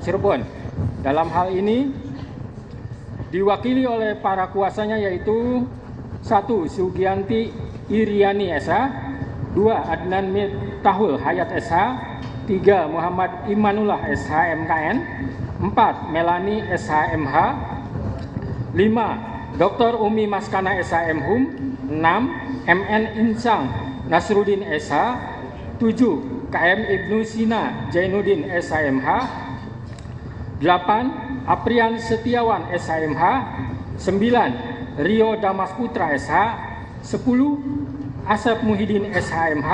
Cirebon. Dalam hal ini diwakili oleh para kuasanya yaitu 1. Sugianti Iriani SH, 2. Adnan Miftahul Hayat SH, 3. Muhammad Imanullah SH MKN, 4. Melani SH MH, 5. Dr. Umi Maskana SH MHUM, 6. MN Insang Nasruddin SH, 7. KM Ibnu Sina Jainuddin SHMH, 8. Aprian Setiawan SHMH, 9. Rio Damas Putra SH, 10. Asep Muhyiddin SHMH,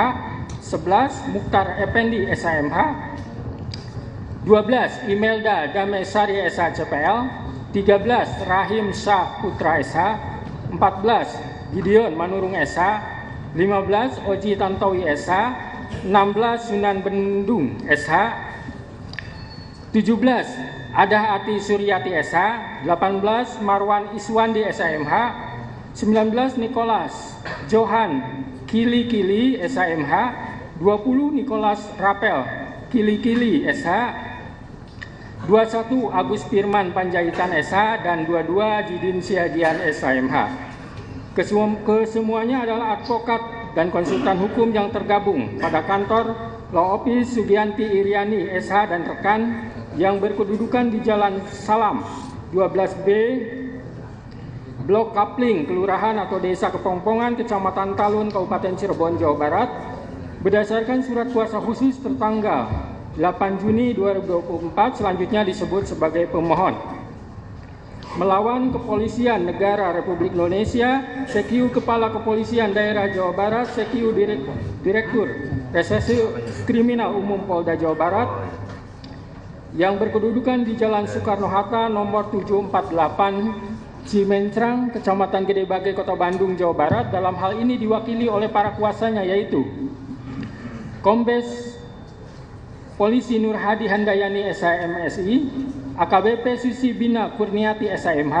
11. Mukhtar Effendi SHMH, 12. Imelda Damesari SH CPL, 13. Rahim Shah Putra SH, 14. Gideon Manurung SH, 15. Oji Tantowi SH, 16. Sunan Bendung SH, 17. Adah Ati Suryati SH, 18. Marwan Iswandi SHMH, 19. Nicholas Johan Kili SHMH, 20. Nicholas Rapel Kili SH, 21. Agus Firman Panjaitan SH, dan 22. Jidin Siagian SHMH. Kesemuanya adalah advokat dan konsultan hukum yang tergabung pada kantor Law Office Sugianti Iriani SH dan rekan yang berkedudukan di Jalan Salam 12B, Blok Kapling, Kelurahan atau Desa Kepongpongan, Kecamatan Talun, Kabupaten Cirebon, Jawa Barat, berdasarkan surat kuasa khusus tertanggal 8 Juni 2024, selanjutnya disebut sebagai pemohon. Melawan Kepolisian Negara Republik Indonesia, CQ Kepala Kepolisian Daerah Jawa Barat, CQ Direktur Reserse Kriminal Umum Polda Jawa Barat, yang berkedudukan di Jalan Soekarno-Hatta nomor 748 Cimencrang, Kecamatan Gede Bage, Kota Bandung, Jawa Barat. Dalam hal ini diwakili oleh para kuasanya yaitu Kombes Polisi Nur Hadi Handayani SHMSI, AKBP Susi Bina Kurniati SHMH,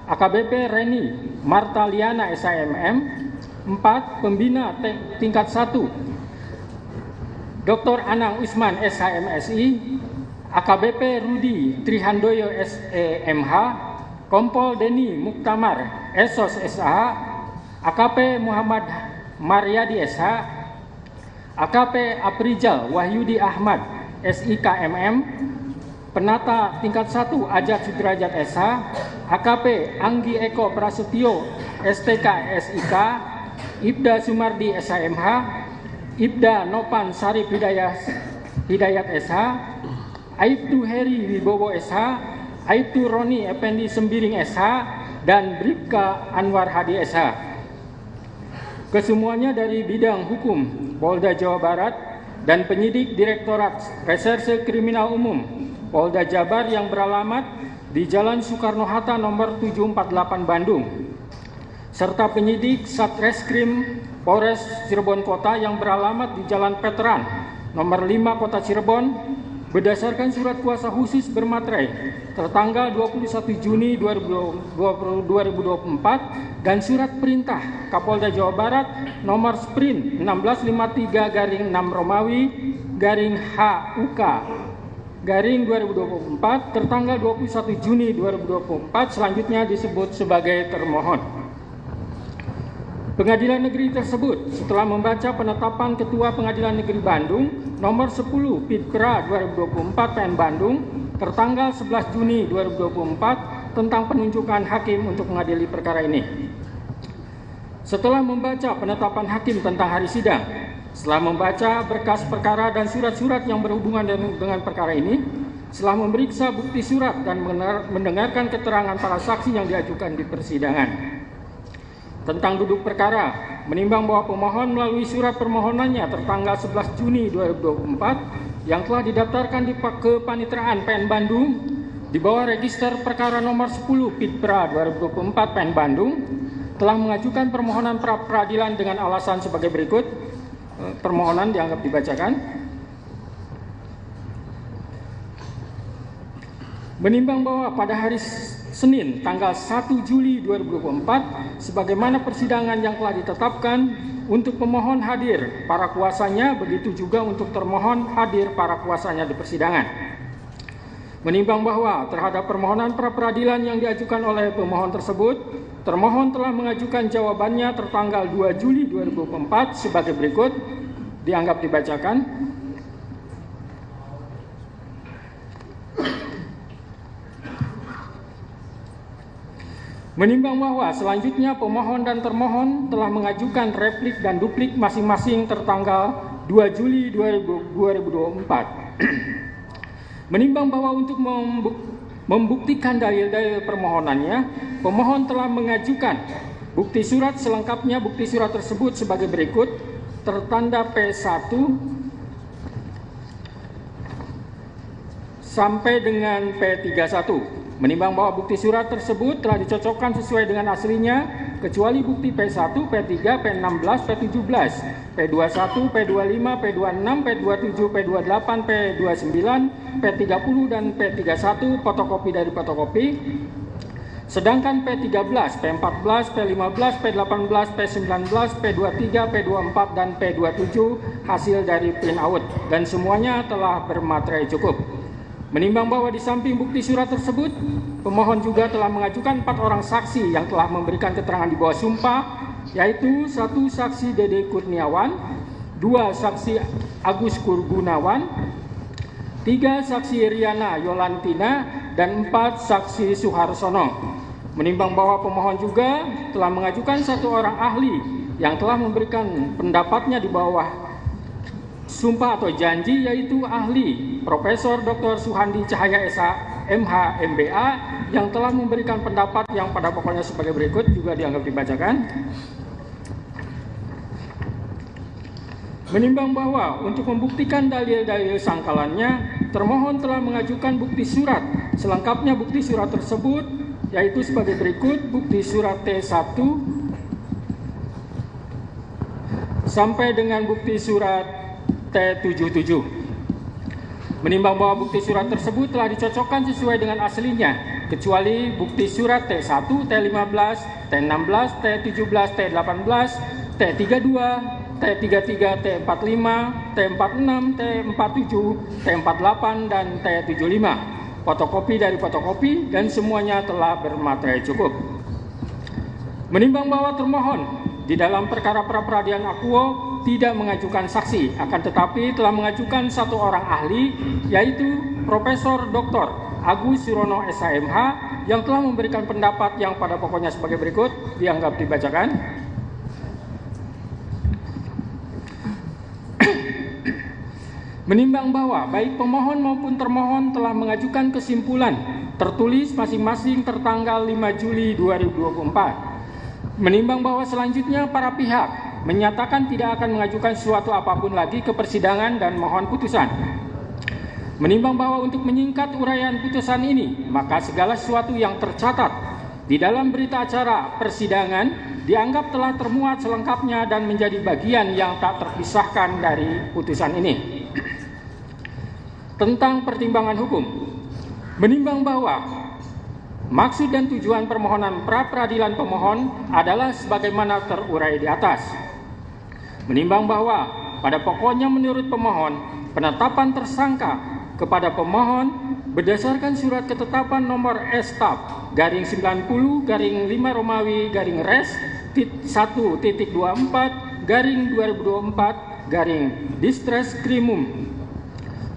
AKBP Reni Martaliana SHMM, 4. Pembina tingkat 1 Dr. Anang Usman SHMSI, AKBP Rudi Trihandoyo SEMH, Kompol Deni Muktamar Esos SH, AKP Muhammad Maryadi SH, AKP Aprijal Wahyudi Ahmad SIKMM, Penata tingkat 1 Ajat Sudrajat SH, AKP Anggi Eko Prasetyo STK SIK, Ibda Sumardi SHMH, Ibda Nopan Sarip Hidayat SH, Aibtu Heri Wibowo SH, Aibtu Roni Effendi Sembiring SH, dan Bribka Anwar Hadi SH. Kesemuanya dari bidang hukum Polda Jawa Barat dan penyidik Direktorat Reserse Kriminal Umum Polda Jabar yang beralamat di Jalan Soekarno-Hatta nomor 748 Bandung, serta penyidik Satreskrim Polres Cirebon Kota yang beralamat di Jalan Veteran nomor 5 Kota Cirebon, berdasarkan surat kuasa khusus bermaterai tertanggal 21 Juni 2024 dan surat perintah Kapolda Jawa Barat nomor Sprint 1653/6 Romawi HUK garing 2024 tertanggal 21 Juni 2024, selanjutnya disebut sebagai termohon. Pengadilan negeri tersebut setelah membaca penetapan Ketua Pengadilan Negeri Bandung nomor 10 Pidkra 2024 PN Bandung tertanggal 11 Juni 2024 tentang penunjukan hakim untuk mengadili perkara ini. Setelah membaca penetapan hakim tentang hari sidang, setelah membaca berkas perkara dan surat-surat yang berhubungan dengan perkara ini, setelah memeriksa bukti surat dan mendengarkan keterangan para saksi yang diajukan di persidangan tentang duduk perkara, menimbang bahwa pemohon melalui surat permohonannya tertanggal 11 Juni 2024 yang telah didaftarkan di Kepanitraan PN Bandung di bawah register perkara nomor 10 Pidpra 2024 PN Bandung, telah mengajukan permohonan pra peradilan dengan alasan sebagai berikut. Permohonan dianggap dibacakan. Menimbang bahwa pada hari Senin tanggal 1 Juli 2024 sebagaimana persidangan yang telah ditetapkan untuk pemohon hadir para kuasanya, begitu juga untuk termohon hadir para kuasanya di persidangan. Menimbang bahwa terhadap permohonan pra-peradilan yang diajukan oleh pemohon tersebut, termohon telah mengajukan jawabannya tertanggal 2 Juli 2024 sebagai berikut, dianggap dibacakan. Menimbang bahwa selanjutnya pemohon dan termohon telah mengajukan replik dan duplik masing-masing tertanggal 2 Juli 2024. Menimbang bahwa untuk membuktikan dalil-dalil permohonannya, pemohon telah mengajukan bukti surat selengkapnya. Bukti surat tersebut sebagai berikut, tertanda P1 sampai dengan P31. Menimbang bahwa bukti surat tersebut telah dicocokkan sesuai dengan aslinya, kecuali bukti P1, P3, P16, P17, P21, P25, P26, P27, P28, P29, P30, dan P31 fotokopi dari fotokopi. Sedangkan P13, P14, P15, P18, P19, P23, P24, dan P27 hasil dari print out, dan semuanya telah bermaterai cukup. Menimbang bahwa di samping bukti surat tersebut, pemohon juga telah mengajukan 4 orang saksi yang telah memberikan keterangan di bawah sumpah, yaitu 1 saksi Dede Kurniawan, 2 saksi Agus Kurgunawan, 3 saksi Riana Yolantina, dan 4 saksi Suharsono. Menimbang bahwa pemohon juga telah mengajukan 1 orang ahli yang telah memberikan pendapatnya di bawah sumpah atau janji, yaitu ahli Profesor Dr. Suhandi Cahaya SH MH MBA yang telah memberikan pendapat yang pada pokoknya sebagai berikut, juga dianggap dibacakan. Menimbang bahwa untuk membuktikan dalil-dalil sangkalannya, termohon telah mengajukan bukti surat selengkapnya. Bukti surat tersebut yaitu sebagai berikut, bukti surat T1 sampai dengan bukti surat T77. Menimbang bahwa bukti surat tersebut telah dicocokkan sesuai dengan aslinya, kecuali bukti surat T1, T15, T16, T17, T18, T32, T33, T45, T46, T47, T48, dan T75. Fotokopi dari fotokopi, dan semuanya telah bermaterai cukup. Menimbang bahwa termohon di dalam perkara pra-peradilan akuo tidak mengajukan saksi, akan tetapi telah mengajukan 1 orang ahli, yaitu Profesor Dr. Agus Surono SHMH yang telah memberikan pendapat yang pada pokoknya sebagai berikut, dianggap dibacakan. Menimbang bahwa baik pemohon maupun termohon telah mengajukan kesimpulan tertulis masing-masing tertanggal 5 Juli 2024. Menimbang bahwa selanjutnya para pihak menyatakan tidak akan mengajukan sesuatu apapun lagi ke persidangan dan mohon putusan. Menimbang bahwa untuk menyingkat uraian putusan ini, maka segala sesuatu yang tercatat di dalam berita acara persidangan dianggap telah termuat selengkapnya dan menjadi bagian yang tak terpisahkan dari putusan ini. Tentang pertimbangan hukum, menimbang bahwa maksud dan tujuan permohonan pra-peradilan pemohon adalah sebagaimana terurai di atas. Menimbang bahwa pada pokoknya menurut pemohon, penetapan tersangka kepada pemohon berdasarkan surat ketetapan nomor S-Tab garing 90 garing 5 Romawi garing Res 1.24 garing 2024 garing Distres Krimum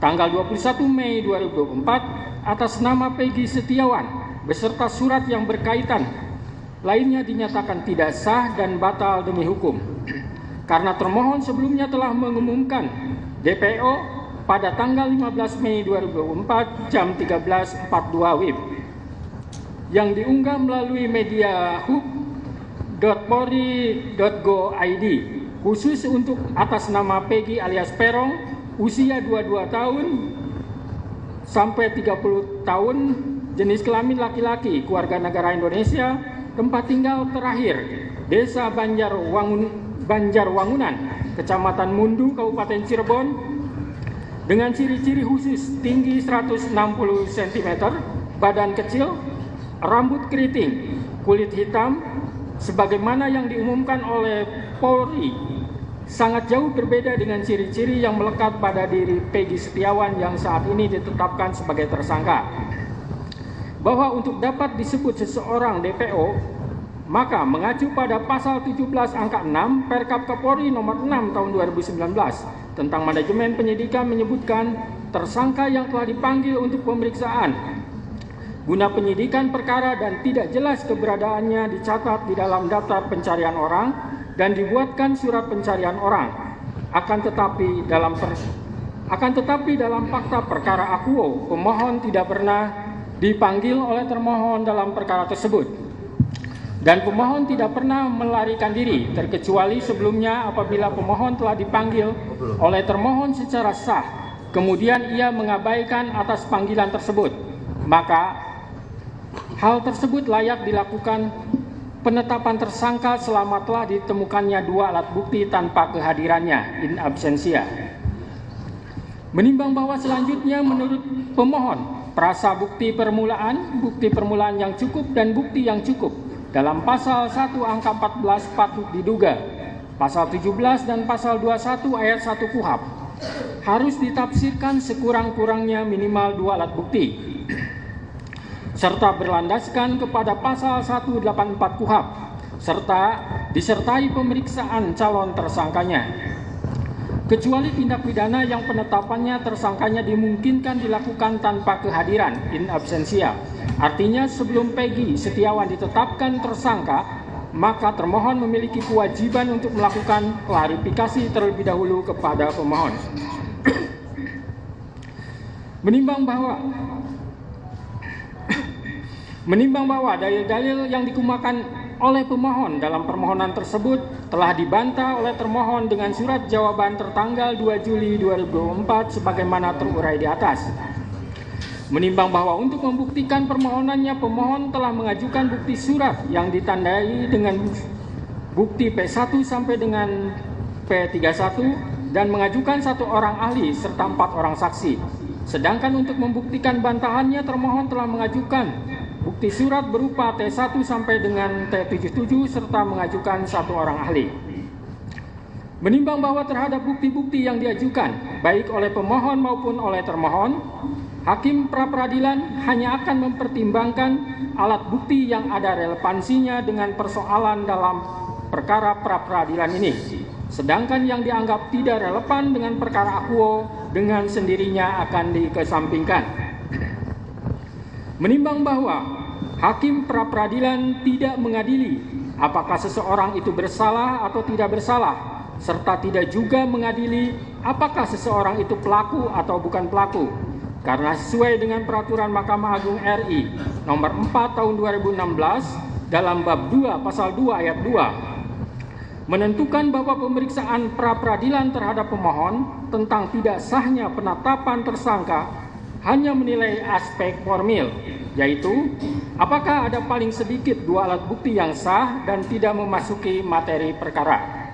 tanggal 21 Mei 2024 atas nama Peggy Setiawan beserta surat yang berkaitan lainnya dinyatakan tidak sah dan batal demi hukum. Karena termohon sebelumnya telah mengumumkan DPO pada tanggal 15 Mei 2024 jam 13.42 WIB yang diunggah melalui media hub.polri.go.id khusus untuk atas nama Peggy alias Perong, usia 22 tahun sampai 30 tahun, jenis kelamin laki-laki, keluarga negara Indonesia, tempat tinggal terakhir Desa Banjarwangunan, Kecamatan Mundu, Kabupaten Cirebon, dengan ciri-ciri khusus tinggi 160 cm, badan kecil, rambut keriting, kulit hitam, sebagaimana yang diumumkan oleh Polri sangat jauh berbeda dengan ciri-ciri yang melekat pada diri Peggy Setiawan yang saat ini ditetapkan sebagai tersangka. Bahwa untuk dapat disebut seseorang DPO, maka mengacu pada pasal 17 angka 6 Perkap Kapolri nomor 6 tahun 2019 tentang manajemen penyidikan menyebutkan tersangka yang telah dipanggil untuk pemeriksaan guna penyidikan perkara dan tidak jelas keberadaannya dicatat di dalam daftar pencarian orang dan dibuatkan surat pencarian orang. Akan tetapi dalam fakta perkara akuo, pemohon tidak pernah dipanggil oleh termohon dalam perkara tersebut. Dan pemohon tidak pernah melarikan diri, terkecuali sebelumnya apabila pemohon telah dipanggil oleh termohon secara sah, kemudian ia mengabaikan atas panggilan tersebut. Maka hal tersebut layak dilakukan penetapan tersangka selama telah ditemukannya dua alat bukti tanpa kehadirannya in absentia. Menimbang bahwa selanjutnya menurut pemohon, prasa bukti permulaan yang cukup dan bukti yang cukup dalam pasal 1 angka 14 patut diduga, pasal 17 dan pasal 21 ayat 1 KUHP harus ditafsirkan sekurang-kurangnya minimal dua alat bukti, serta berlandaskan kepada pasal 184 KUHP, serta disertai pemeriksaan calon tersangkanya. Kecuali tindak pidana yang penetapannya tersangkanya dimungkinkan dilakukan tanpa kehadiran in absentia. Artinya sebelum Peggy Setiawan ditetapkan tersangka, maka termohon memiliki kewajiban untuk melakukan klarifikasi terlebih dahulu kepada pemohon. Menimbang bahwa dalil-dalil yang dikemukakan oleh pemohon dalam permohonan tersebut telah dibantah oleh termohon dengan surat jawaban tertanggal 2 Juli 2024 sebagaimana terurai di atas. Menimbang bahwa untuk membuktikan permohonannya, pemohon telah mengajukan bukti surat yang ditandai dengan bukti P1 sampai dengan P31 dan mengajukan 1 orang ahli serta 4 orang saksi. Sedangkan untuk membuktikan bantahannya, termohon telah mengajukan bukti surat berupa T1 sampai dengan T77 serta mengajukan 1 orang ahli. Menimbang bahwa terhadap bukti-bukti yang diajukan baik oleh pemohon maupun oleh termohon, Hakim pra-peradilan hanya akan mempertimbangkan alat bukti yang ada relevansinya dengan persoalan dalam perkara pra-peradilan ini. Sedangkan yang dianggap tidak relevan dengan perkara akuo dengan sendirinya akan dikesampingkan. Menimbang bahwa hakim pra-peradilan tidak mengadili apakah seseorang itu bersalah atau tidak bersalah, serta tidak juga mengadili apakah seseorang itu pelaku atau bukan pelaku. Karena sesuai dengan peraturan Mahkamah Agung RI nomor 4 tahun 2016 dalam bab 2 pasal 2 ayat 2 menentukan bahwa pemeriksaan pra-peradilan terhadap pemohon tentang tidak sahnya penetapan tersangka hanya menilai aspek formil, yaitu apakah ada paling sedikit 2 alat bukti yang sah dan tidak memasuki materi perkara.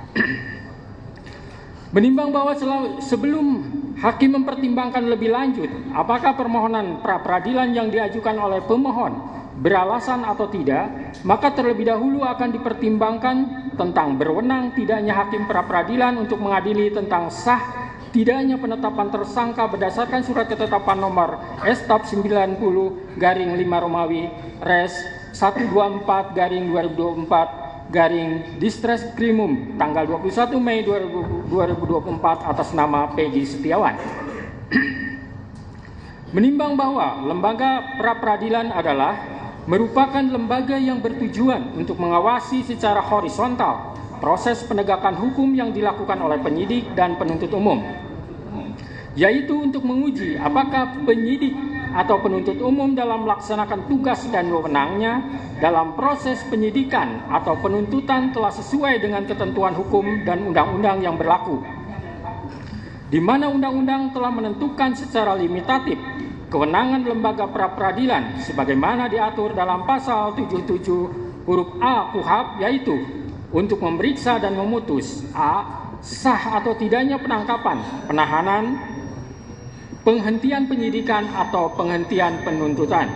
Menimbang bahwa sebelum hakim mempertimbangkan lebih lanjut apakah permohonan pra-peradilan yang diajukan oleh pemohon beralasan atau tidak, maka terlebih dahulu akan dipertimbangkan tentang berwenang tidaknya hakim pra-peradilan untuk mengadili tentang sah tidaknya penetapan tersangka berdasarkan surat ketetapan nomor Staf 90-5 Romawi Res 124/2024 Distreskrimum tanggal 21 Mei 2024 atas nama Peggy Setiawan. Menimbang bahwa lembaga pra-peradilan adalah merupakan lembaga yang bertujuan untuk mengawasi secara horizontal proses penegakan hukum yang dilakukan oleh penyidik dan penuntut umum, yaitu untuk menguji apakah penyidik atau penuntut umum dalam melaksanakan tugas dan wewenangnya dalam proses penyidikan atau penuntutan telah sesuai dengan ketentuan hukum dan undang-undang yang berlaku, di mana undang-undang telah menentukan secara limitatif kewenangan lembaga pra-peradilan sebagaimana diatur dalam pasal 77 huruf A KUHP, yaitu untuk memeriksa dan memutus a. sah atau tidaknya penangkapan, penahanan, penghentian penyidikan atau penghentian penuntutan.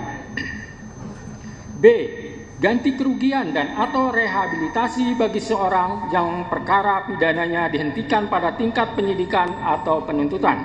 B. ganti kerugian dan atau rehabilitasi bagi seorang yang perkara pidananya dihentikan pada tingkat penyidikan atau penuntutan.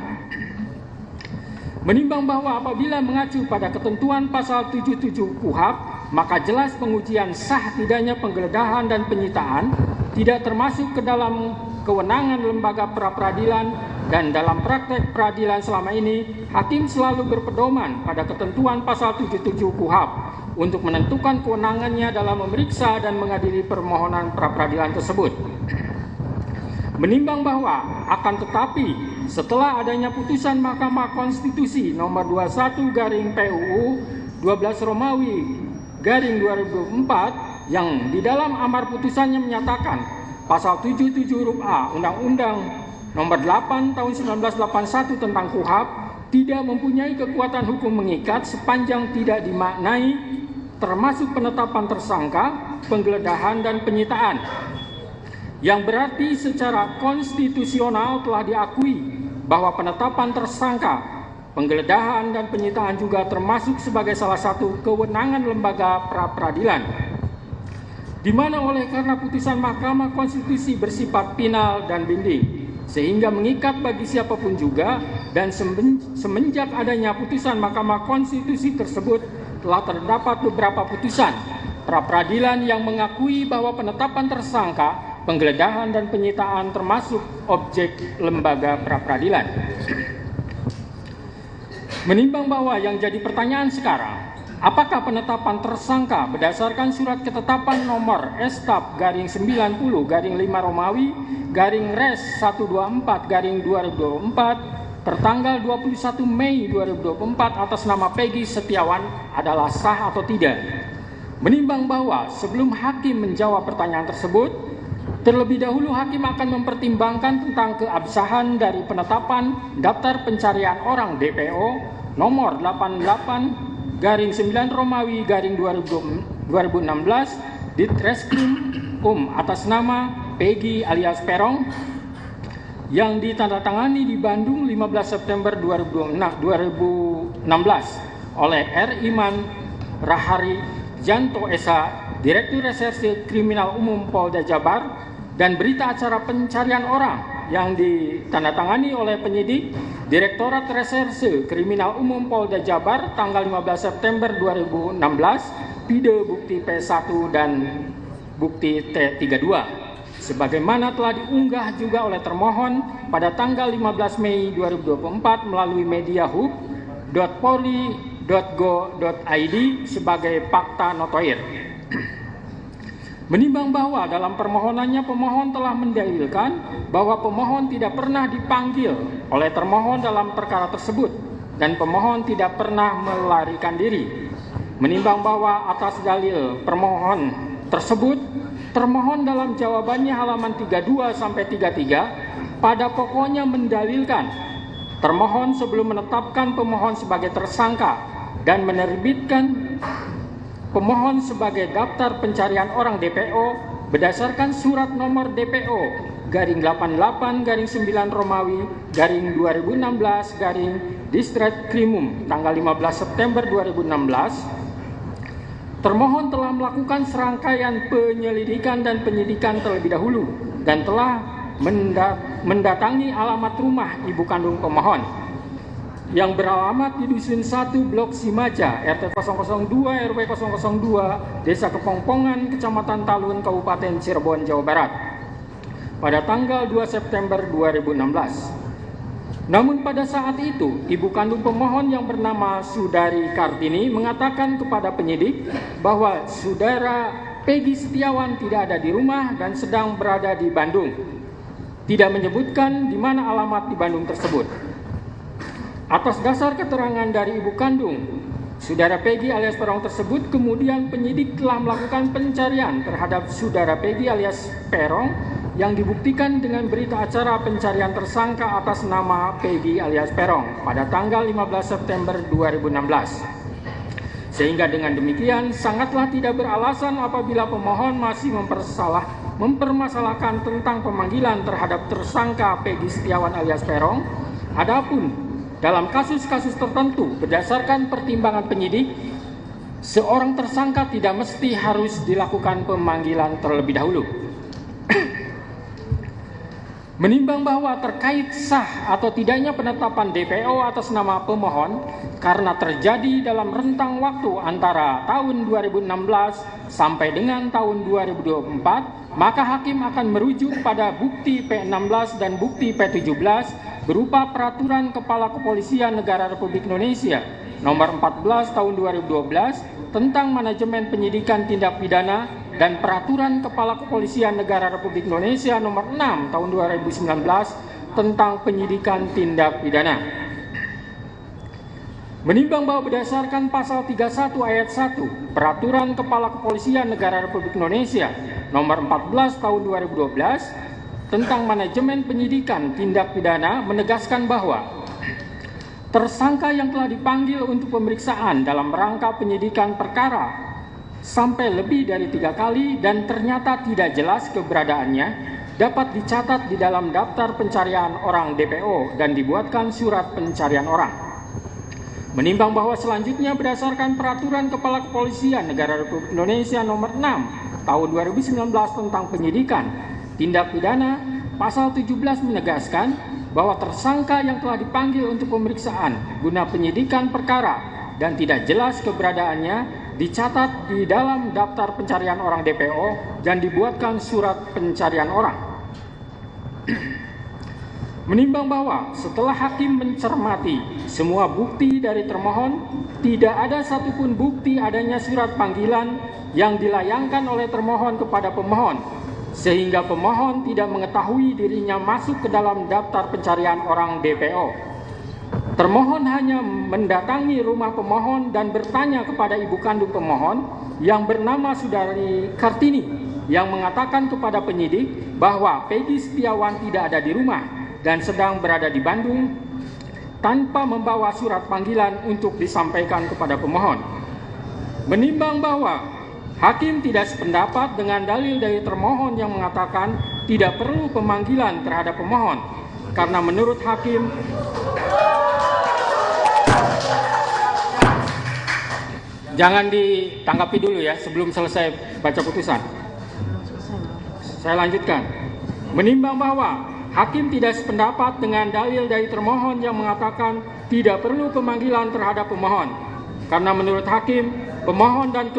Menimbang bahwa apabila mengacu pada ketentuan pasal 77 KUHP, maka jelas pengujian sah tidaknya penggeledahan dan penyitaan tidak termasuk ke dalam kewenangan lembaga pra-peradilan, dan dalam praktek peradilan selama ini, hakim selalu berpedoman pada ketentuan pasal 77 KUHP untuk menentukan kewenangannya dalam memeriksa dan mengadili permohonan pra-peradilan tersebut. Menimbang bahwa akan tetapi setelah adanya putusan Mahkamah Konstitusi nomor 21 garing PUU 12 Romawi garing 2004 yang di dalam amar putusannya menyatakan pasal 77 huruf A Undang-Undang nomor 8 tahun 1981 tentang KUHP tidak mempunyai kekuatan hukum mengikat sepanjang tidak dimaknai termasuk penetapan tersangka, penggeledahan dan penyitaan, yang berarti secara konstitusional telah diakui bahwa penetapan tersangka, penggeledahan dan penyitaan juga termasuk sebagai salah satu kewenangan lembaga pra-peradilan, di mana oleh karena putusan Mahkamah Konstitusi bersifat final dan binding, sehingga mengikat bagi siapapun juga, dan semenjak adanya putusan Mahkamah Konstitusi tersebut telah terdapat beberapa putusan pra-peradilan yang mengakui bahwa penetapan tersangka, penggeledahan dan penyitaan termasuk objek lembaga pra-peradilan. Menimbang bahwa yang jadi pertanyaan sekarang, apakah penetapan tersangka berdasarkan surat ketetapan nomor Estap garing 90 garing 5 Romawi garing Res 124 garing 2024 tertanggal 21 Mei 2024 atas nama Peggy Setiawan adalah sah atau tidak? Menimbang bahwa sebelum hakim menjawab pertanyaan tersebut, terlebih dahulu hakim akan mempertimbangkan tentang keabsahan dari penetapan daftar pencarian orang DPO nomor 88 garing 9 Romawi garing 2016 di Treskrim atas nama Peggy alias Perong yang ditandatangani di Bandung 15 September 2016 oleh R. Iman Rahari Janto Esa, Direktur Reserse Kriminal Umum Polda Jabar, dan berita acara pencarian orang yang ditandatangani oleh penyidik Direktorat Reserse Kriminal Umum Polda Jabar tanggal 15 September 2016, pide bukti P1 dan bukti T32. Sebagaimana telah diunggah juga oleh termohon pada tanggal 15 Mei 2024 melalui media hub.polri.go.id sebagai fakta notoir. Menimbang bahwa dalam permohonannya pemohon telah mendalilkan bahwa pemohon tidak pernah dipanggil oleh termohon dalam perkara tersebut dan pemohon tidak pernah melarikan diri. Menimbang bahwa atas dalil permohon tersebut, termohon dalam jawabannya halaman 32 sampai 33 pada pokoknya mendalilkan termohon sebelum menetapkan pemohon sebagai tersangka dan menerbitkan pemohon sebagai daftar pencarian orang DPO berdasarkan surat nomor DPO garing 88 garing 9 Romawi garing 2016 garing Distret Krimum tanggal 15 September 2016. Termohon telah melakukan serangkaian penyelidikan dan penyidikan terlebih dahulu dan telah mendatangi alamat rumah ibu kandung pemohon yang beralamat di Dusun 1 Blok Simaja, RT 002 RW 002, Desa Kepongpongan, Kecamatan Talun, Kabupaten Cirebon, Jawa Barat, pada tanggal 2 September 2016. Namun pada saat itu, ibu kandung pemohon yang bernama Sudari Kartini mengatakan kepada penyidik bahwa saudara Peggy Setiawan tidak ada di rumah dan sedang berada di Bandung. Tidak menyebutkan di mana alamat di Bandung tersebut. Atas dasar keterangan dari ibu kandung, saudara Peggy alias Perong tersebut, kemudian penyidik telah melakukan pencarian terhadap saudara Peggy alias Perong yang dibuktikan dengan berita acara pencarian tersangka atas nama Peggy alias Perong pada tanggal 15 September 2016. Sehingga dengan demikian sangatlah tidak beralasan apabila pemohon masih mempermasalahkan tentang pemanggilan terhadap tersangka Peggy Setiawan alias Perong. Adapun dalam kasus-kasus tertentu berdasarkan pertimbangan penyidik seorang tersangka tidak mesti harus dilakukan pemanggilan terlebih dahulu. Menimbang bahwa terkait sah atau tidaknya penetapan DPO atas nama pemohon karena terjadi dalam rentang waktu antara tahun 2016 sampai dengan tahun 2024, maka hakim akan merujuk pada bukti P16 dan bukti P17 berupa Peraturan Kepala Kepolisian Negara Republik Indonesia Nomor 14 Tahun 2012 tentang Manajemen Penyidikan Tindak Pidana dan Peraturan Kepala Kepolisian Negara Republik Indonesia Nomor 6 Tahun 2019 tentang Penyidikan Tindak Pidana. Menimbang bahwa berdasarkan pasal 31 ayat 1 Peraturan Kepala Kepolisian Negara Republik Indonesia Nomor 14 Tahun 2012 tentang Manajemen Penyidikan Tindak Pidana menegaskan bahwa tersangka yang telah dipanggil untuk pemeriksaan dalam rangka penyidikan perkara sampai lebih dari 3 kali dan ternyata tidak jelas keberadaannya dapat dicatat di dalam daftar pencarian orang DPO dan dibuatkan surat pencarian orang. Menimbang bahwa selanjutnya berdasarkan Peraturan Kepala Kepolisian Negara Republik Indonesia Nomor 6 Tahun 2019 tentang Penyidikan Tindak Pidana, pasal 17 menegaskan bahwa tersangka yang telah dipanggil untuk pemeriksaan guna penyidikan perkara dan tidak jelas keberadaannya dicatat di dalam daftar pencarian orang DPO dan dibuatkan surat pencarian orang. Menimbang bahwa setelah hakim mencermati semua bukti dari termohon, tidak ada satupun bukti adanya surat panggilan yang dilayangkan oleh termohon kepada pemohon, sehingga pemohon tidak mengetahui dirinya masuk ke dalam daftar pencarian orang DPO. Termohon hanya mendatangi rumah pemohon dan bertanya kepada ibu kandung pemohon yang bernama Saudari Kartini yang mengatakan kepada penyidik bahwa Peggy Setiawan tidak ada di rumah dan sedang berada di Bandung tanpa membawa surat panggilan untuk disampaikan kepada pemohon. Menimbang bahwa hakim tidak sependapat dengan dalil dari termohon yang mengatakan tidak perlu pemanggilan terhadap pemohon karena menurut hakim jangan ditanggapi dulu ya sebelum selesai baca putusan. Saya lanjutkan. Menimbang bahwa hakim tidak sependapat dengan dalil dari termohon yang mengatakan tidak perlu pemanggilan terhadap pemohon karena menurut hakim pemohon dan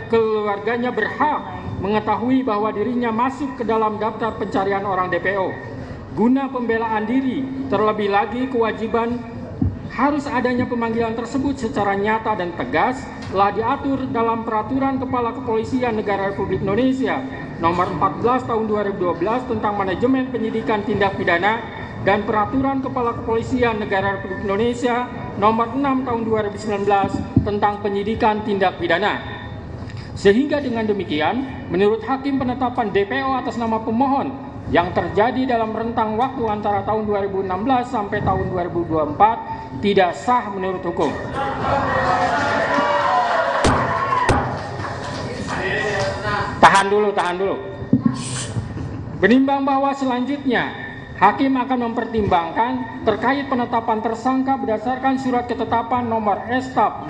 keluarganya berhak mengetahui bahwa dirinya masuk ke dalam daftar pencarian orang DPO guna pembelaan diri, terlebih lagi kewajiban harus adanya pemanggilan tersebut secara nyata dan tegas telah diatur dalam Peraturan Kepala Kepolisian Negara Republik Indonesia Nomor 14 Tahun 2012 tentang Manajemen Penyidikan Tindak Pidana dan Peraturan Kepala Kepolisian Negara Republik Indonesia Nomor 6 Tahun 2019 tentang Penyidikan Tindak Pidana. Sehingga dengan demikian, menurut hakim penetapan DPO atas nama pemohon yang terjadi dalam rentang waktu antara tahun 2016 sampai tahun 2024 tidak sah menurut hukum. Tahan dulu. Menimbang bahwa selanjutnya hakim akan mempertimbangkan terkait penetapan tersangka berdasarkan surat ketetapan nomor S/90/5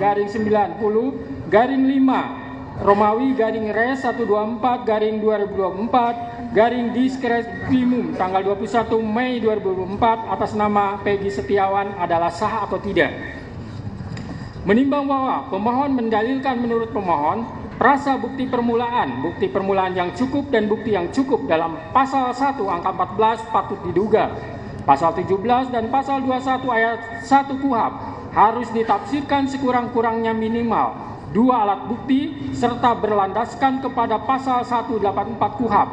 Romawi /Res 124/2024 Diskrimum tanggal 21 Mei 2024 atas nama Peggy Setiawan adalah sah atau tidak. Menimbang bahwa pemohon mendalilkan menurut pemohon prasa bukti permulaan yang cukup dan bukti yang cukup dalam pasal 1 angka 14 patut diduga, pasal 17 dan pasal 21 ayat 1 KUHP harus ditafsirkan sekurang-kurangnya minimal 2 alat bukti serta berlandaskan kepada pasal 184 KUHP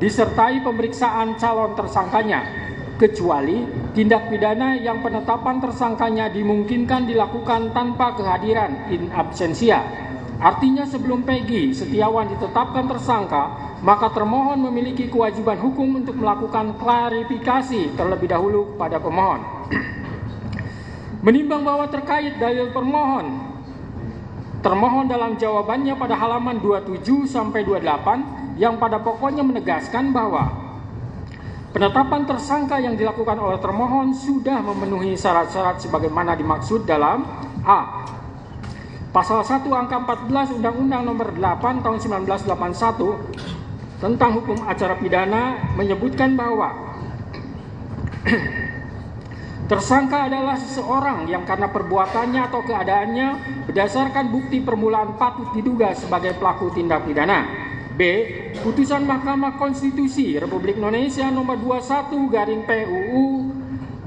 disertai pemeriksaan calon tersangkanya, kecuali tindak pidana yang penetapan tersangkanya dimungkinkan dilakukan tanpa kehadiran in absentia. Artinya sebelum Peggy Setiawan ditetapkan tersangka, maka termohon memiliki kewajiban hukum untuk melakukan klarifikasi terlebih dahulu pada pemohon. Menimbang bahwa terkait dalil termohon dalam jawabannya pada halaman 27 sampai 28 yang pada pokoknya menegaskan bahwa penetapan tersangka yang dilakukan oleh termohon sudah memenuhi syarat-syarat sebagaimana dimaksud dalam A. Pasal 1 angka 14 Undang-Undang Nomor 8 Tahun 1981 tentang hukum acara pidana menyebutkan bahwa tersangka adalah seseorang yang karena perbuatannya atau keadaannya berdasarkan bukti permulaan patut diduga sebagai pelaku tindak pidana. B. Putusan Mahkamah Konstitusi Republik Indonesia Nomor 21 garing PUU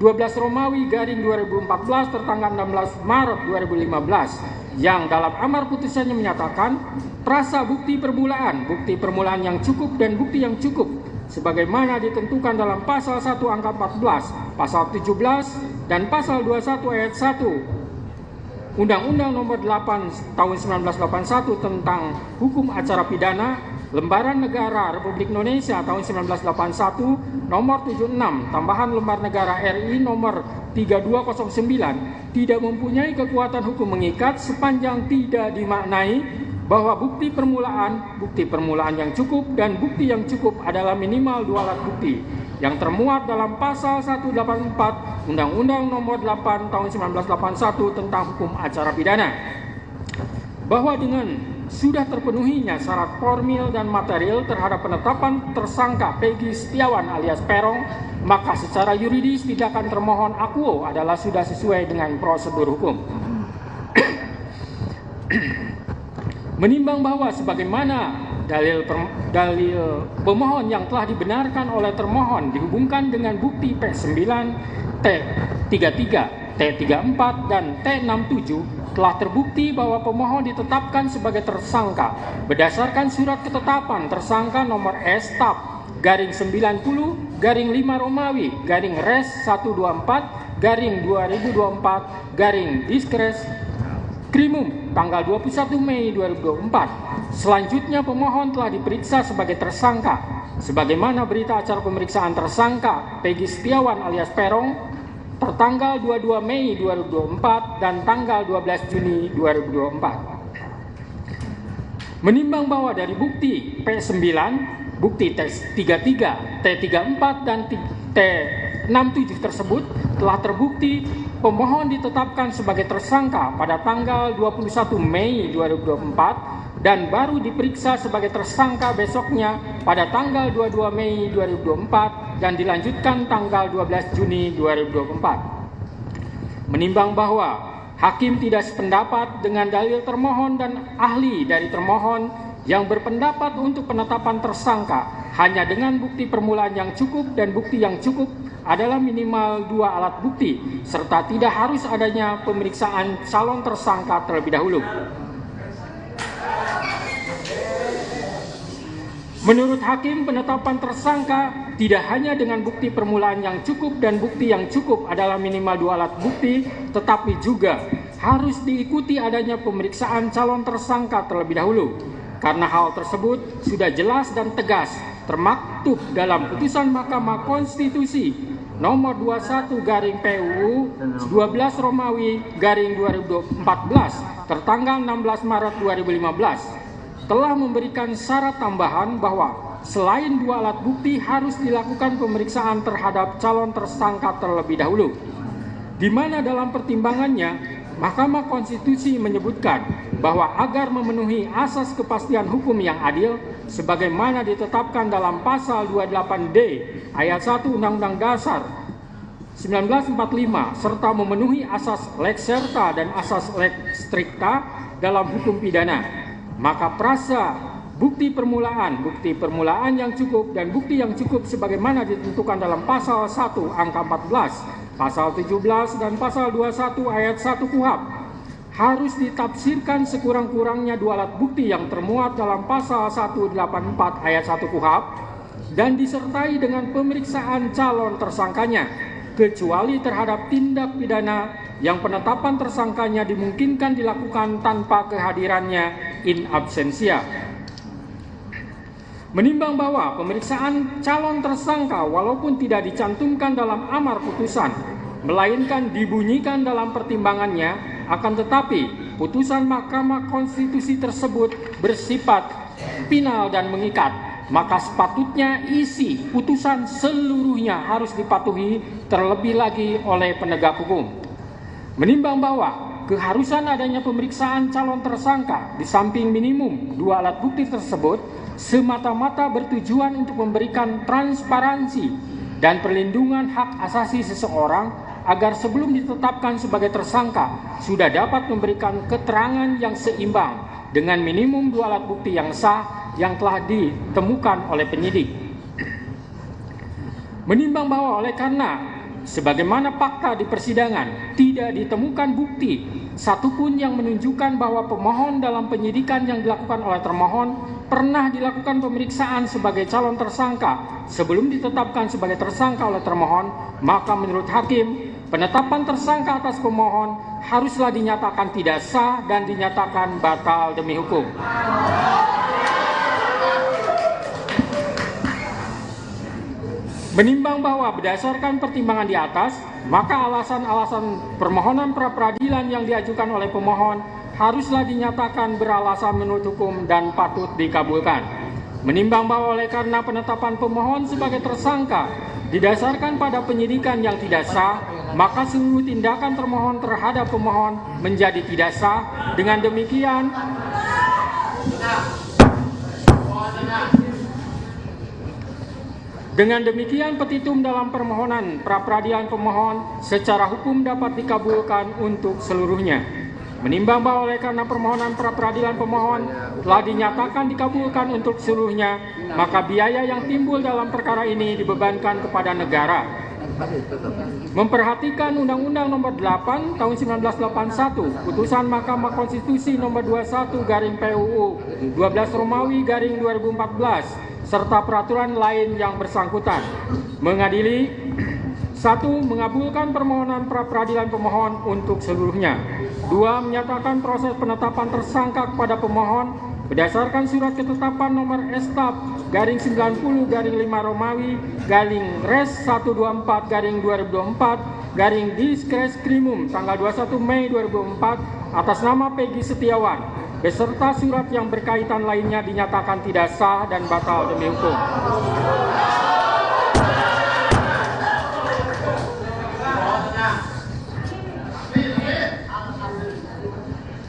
12 Romawi garing 2014 tertanggal 16 Maret 2015 yang dalam amar putusannya menyatakan prasa bukti permulaan yang cukup dan bukti yang cukup sebagaimana ditentukan dalam pasal 1 angka 14, pasal 17 dan pasal 21 ayat 1 Undang-Undang Nomor 8 Tahun 1981 tentang hukum acara pidana, Lembaran Negara Republik Indonesia tahun 1981 nomor 76 tambahan Lembar Negara RI nomor 3209 tidak mempunyai kekuatan hukum mengikat sepanjang tidak dimaknai bahwa bukti permulaan yang cukup dan bukti yang cukup adalah minimal 2 alat bukti yang termuat dalam pasal 184 Undang-Undang Nomor 8 Tahun 1981 tentang hukum acara pidana. Bahwa dengan sudah terpenuhinya syarat formil dan material terhadap penetapan tersangka Peggy Setiawan alias Peron, maka secara yuridis tindakan termohon akuo adalah sudah sesuai dengan prosedur hukum. Menimbang bahwa sebagaimana dalil pemohon yang telah dibenarkan oleh termohon dihubungkan dengan bukti P9, T33, T34, dan T67 telah terbukti bahwa pemohon ditetapkan sebagai tersangka berdasarkan surat ketetapan tersangka nomor S/TAP garing 90 garing 5 Romawi garing Res 124 garing 2024 garing Diskres Krimum tanggal 21 Mei 2024. Selanjutnya pemohon telah diperiksa sebagai tersangka sebagaimana berita acara pemeriksaan tersangka Peggy Setiawan alias Peron tertanggal 22 Mei 2024 dan tanggal 12 Juni 2024. Menimbang bahwa dari bukti P9, bukti T33, T34, dan T67 tersebut telah terbukti pemohon ditetapkan sebagai tersangka pada tanggal 21 Mei 2024 dan baru diperiksa sebagai tersangka besoknya pada tanggal 22 Mei 2024 dan dilanjutkan tanggal 12 Juni 2024. Menimbang bahwa hakim tidak sependapat dengan dalil termohon dan ahli dari termohon yang berpendapat untuk penetapan tersangka hanya dengan bukti permulaan yang cukup dan bukti yang cukup adalah minimal 2 alat bukti serta tidak harus adanya pemeriksaan calon tersangka terlebih dahulu. Menurut hakim, penetapan tersangka tidak hanya dengan bukti permulaan yang cukup dan bukti yang cukup adalah minimal 2 alat bukti, tetapi juga harus diikuti adanya pemeriksaan calon tersangka terlebih dahulu. Karena hal tersebut sudah jelas dan tegas termaktub dalam putusan Mahkamah Konstitusi nomor 21 garing PUU 12 Romawi garing 2014 tertanggal 16 Maret 2015. Telah memberikan syarat tambahan bahwa selain 2 alat bukti harus dilakukan pemeriksaan terhadap calon tersangka terlebih dahulu, di mana dalam pertimbangannya Mahkamah Konstitusi menyebutkan bahwa agar memenuhi asas kepastian hukum yang adil sebagaimana ditetapkan dalam pasal 28D ayat 1 Undang-Undang Dasar 1945 serta memenuhi asas lex serta dan asas lex stricta dalam hukum pidana, maka prasa bukti permulaan yang cukup dan bukti yang cukup sebagaimana ditentukan dalam pasal 1 angka 14, pasal 17 dan pasal 21 ayat 1 KUHP harus ditafsirkan sekurang-kurangnya 2 alat bukti yang termuat dalam pasal 184 ayat 1 KUHP dan disertai dengan pemeriksaan calon tersangkanya kecuali terhadap tindak pidana yang penetapan tersangkanya dimungkinkan dilakukan tanpa kehadirannya in absentia. Menimbang bahwa pemeriksaan calon tersangka walaupun tidak dicantumkan dalam amar putusan, melainkan dibunyikan dalam pertimbangannya, akan tetapi putusan Mahkamah Konstitusi tersebut bersifat final dan mengikat, maka sepatutnya isi putusan seluruhnya harus dipatuhi terlebih lagi oleh penegak hukum. Menimbang bahwa keharusan adanya pemeriksaan calon tersangka di samping minimum 2 alat bukti tersebut semata-mata bertujuan untuk memberikan transparansi dan perlindungan hak asasi seseorang agar sebelum ditetapkan sebagai tersangka sudah dapat memberikan keterangan yang seimbang dengan minimum 2 alat bukti yang sah yang telah ditemukan oleh penyidik. Menimbang bahwa oleh karena sebagaimana fakta di persidangan tidak ditemukan bukti satupun yang menunjukkan bahwa pemohon dalam penyidikan yang dilakukan oleh termohon pernah dilakukan pemeriksaan sebagai calon tersangka sebelum ditetapkan sebagai tersangka oleh termohon, maka menurut hakim penetapan tersangka atas pemohon haruslah dinyatakan tidak sah dan dinyatakan batal demi hukum. Menimbang bahwa berdasarkan pertimbangan di atas, maka alasan-alasan permohonan pra-peradilan yang diajukan oleh pemohon haruslah dinyatakan beralasan menurut hukum dan patut dikabulkan. Menimbang bahwa oleh karena penetapan pemohon sebagai tersangka didasarkan pada penyidikan yang tidak sah, maka seluruh tindakan termohon terhadap pemohon menjadi tidak sah. Dengan demikian petitum dalam permohonan pra-peradilan pemohon secara hukum dapat dikabulkan untuk seluruhnya. Menimbang bahwa oleh karena permohonan pra-peradilan pemohon telah dinyatakan dikabulkan untuk seluruhnya, maka biaya yang timbul dalam perkara ini dibebankan kepada negara. Memperhatikan Undang-Undang Nomor 8 Tahun 1981, Putusan Mahkamah Konstitusi Nomor 21/PUU 12 Romawi/2014 serta peraturan lain yang bersangkutan. Mengadili 1. Mengabulkan permohonan pra-peradilan pemohon untuk seluruhnya. 2. Menyatakan proses penetapan tersangka kepada pemohon berdasarkan surat ketetapan nomor STAP/90/5 Romawi/Res124/2024/Diskreskrimum tanggal 21 Mei 2004 atas nama Peggy Setiawan beserta surat yang berkaitan lainnya dinyatakan tidak sah dan batal demi hukum.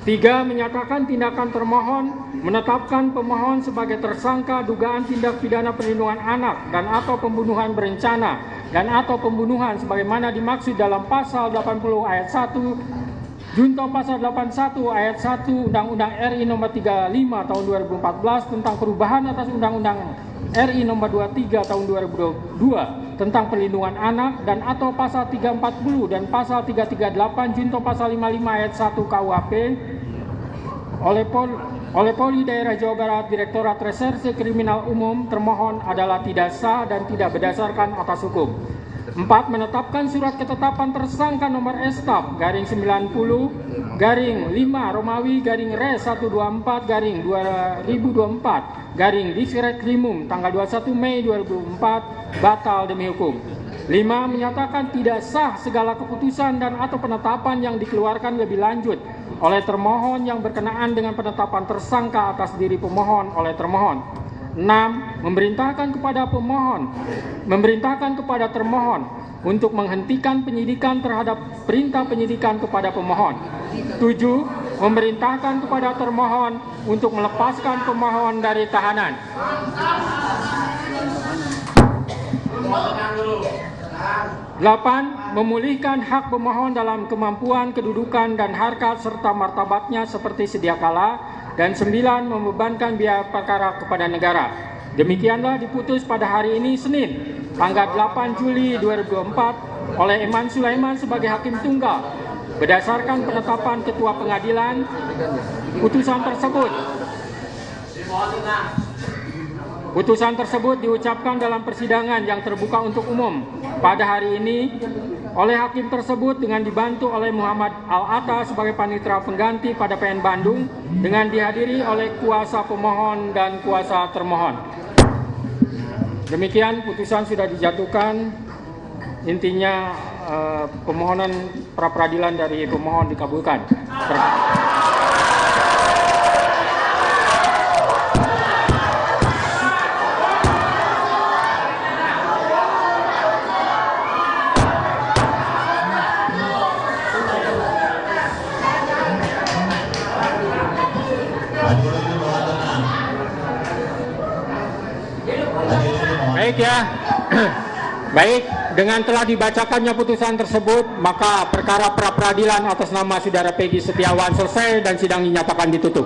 3. Menyatakan tindakan termohon menetapkan pemohon sebagai tersangka dugaan tindak pidana perlindungan anak dan atau pembunuhan berencana dan atau pembunuhan sebagaimana dimaksud dalam pasal 80 ayat 1 Junto pasal 81 ayat 1 Undang-Undang RI Nomor 35 Tahun 2014 tentang perubahan atas Undang-Undang RI Nomor 23 Tahun 2022 tentang perlindungan anak dan atau pasal 340 dan pasal 338 Junto pasal 55 ayat 1 KUHP oleh Polri Daerah Jawa Barat Direktorat Reserse Kriminal Umum termohon adalah tidak sah dan tidak berdasarkan atas hukum. 4. Menetapkan surat ketetapan tersangka nomor STAP/90/5 Romawi/Res124/2024/Diskreskrimum tanggal 21 Mei 2004 batal demi hukum. 5. Menyatakan tidak sah segala keputusan dan atau penetapan yang dikeluarkan lebih lanjut oleh termohon yang berkenaan dengan penetapan tersangka atas diri pemohon oleh termohon. 6. Memerintahkan kepada termohon untuk menghentikan penyidikan terhadap perintah penyidikan kepada pemohon. 7. Memerintahkan kepada termohon untuk melepaskan pemohon dari tahanan. 8. Memulihkan hak pemohon dalam kemampuan, kedudukan, dan harkat serta martabatnya seperti sedia kala. Dan 9. Membebankan biaya perkara kepada negara. Demikianlah diputus pada hari ini Senin, tanggal 8 Juli 2024 oleh Eman Sulaiman sebagai hakim tunggal. Berdasarkan penetapan Ketua Pengadilan, putusan tersebut diucapkan dalam persidangan yang terbuka untuk umum pada hari ini oleh hakim tersebut dengan dibantu oleh Muhammad Al-Atta sebagai panitera pengganti pada PN Bandung dengan dihadiri oleh kuasa pemohon dan kuasa termohon. Demikian putusan sudah dijatuhkan. Intinya permohonan pra-peradilan dari pemohon dikabulkan. Baik ya. Baik, dengan telah dibacakannya putusan tersebut, maka perkara pra peradilan atas nama Saudara Peggy Setiawan selesai dan sidang dinyatakan ditutup.